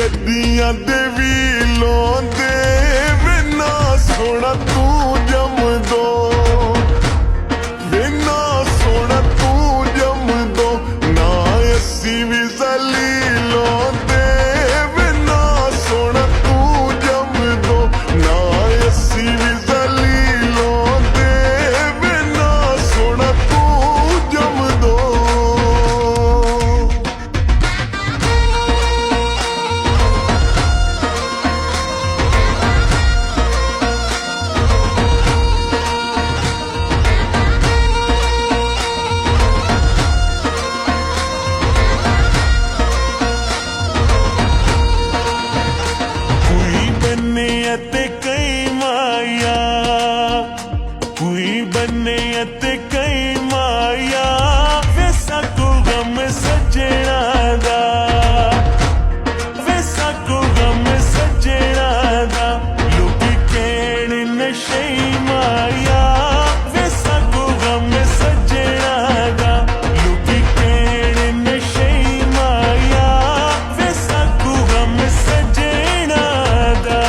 ਗੱਡੀਆਂ ਦੇ ਵੀ ਲਾਉਂਦੇ ਵੇ ਨਾ ਸੋਹਣਾ ਤੂੰ ਜੰਮਦੋ ਵੇ ਨਾ ਸੋਹਣਾ ਤੂੰ ਜੰਮਦੋ ਨਾ ਅਸੀਂ ਵੀ ਜ਼ਲੀ ਲਾਉਂਦੇ ਵੇ ਨਾ ਸੋਹਣਾ ਤੂੰ ਜੰਮਦੋ ਨਾ ਅਸੀਂ ਵੀ ਜ਼ਲੀ ਲਾਉਂਦੇ ਵੇ ਨਾ ਸੋਹਣਾ ਤੂੰ ਜੰਮਦੋ ਤੇ ਕਈ ਮਾਇਆ ਕੋਈ ਬੰਨੇ ਤੇ ਕਈ ਮਾਇਆ ਵੇ ਸਾਕੂ ਗਮ ਸੱਜਣਾ ਦਾ ਵੇ ਸਾਕੂ ਗਮ ਸੱਜਣਾ ਦਾ ਲੋਕੀ ਕਹਿਣ ਨਸ਼ਈ ਮਾਇਆ ਵੇ ਸਾਕੂ ਗਮ ਸੱਜਣਾ ਦਾ ਲੋਕੀ ਕਹਿਣ ਨਸ਼ਈ ਮਾਇਆ ਵੇ ਸਾਕੂ ਗਮ ਸੱਜਣਾ ਦਾ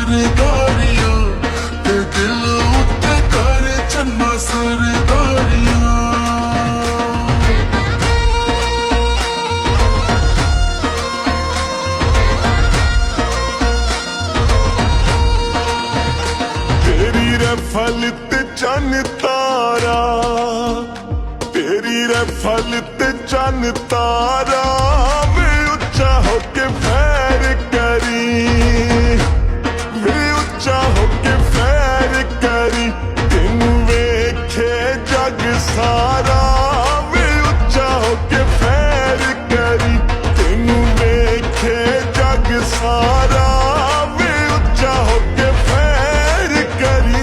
सरदारियां ते दिल उत्ते कर चन्ना सरदारियां तेरी रफल ते चन तारा तेरी रफल ते चन तारा वे उच्चा होके फैर करी वे उच्चा होके फैर करी तेनू वेखे जग सारा वे उच्चा होके फैर करी तेनू वेखे जग सारा वे उच्चा होके फैर करी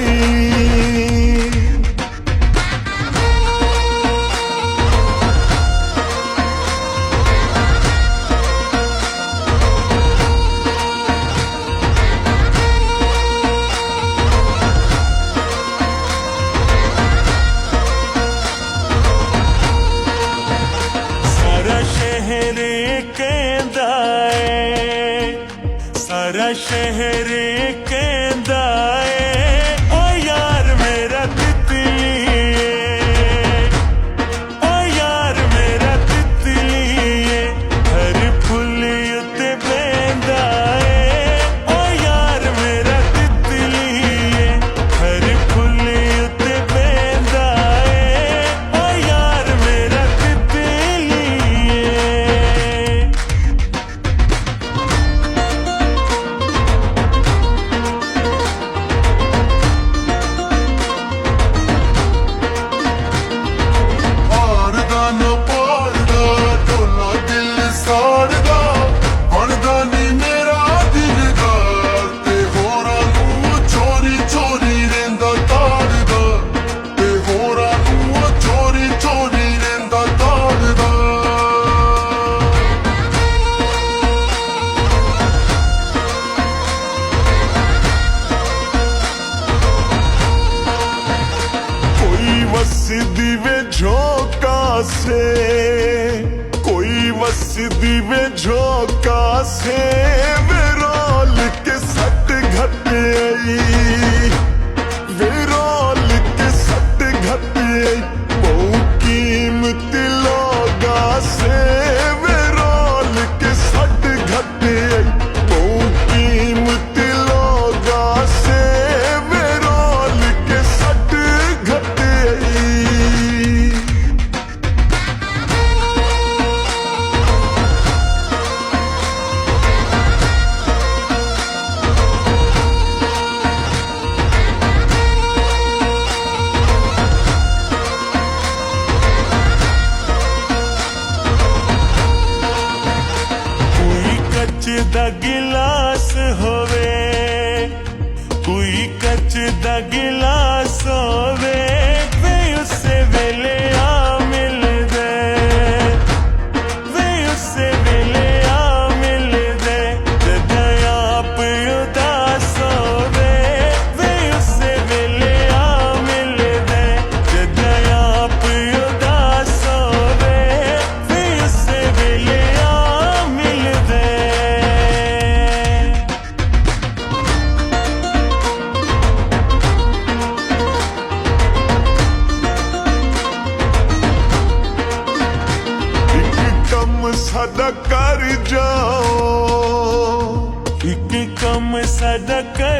सारा शहर कहंदा ए ओ यार मेरा तितली ओ यार मेरा तितली हर फुल उत्ते बहंदा ए ओ यार मेरा तितली हर फुल उत्ते बहंदा ए ओ यार मेरा तितली वसदी वे झोंका से कोई वसदी वे झोंका से वे रोल के सट घट आई वे रोल के सट घट आई बहु कीमत लोगा से वे रोल के सट घट आई बहु कीमत लोगा से वे रोल के सट घट आई ਸਾਡਾ ਕਰ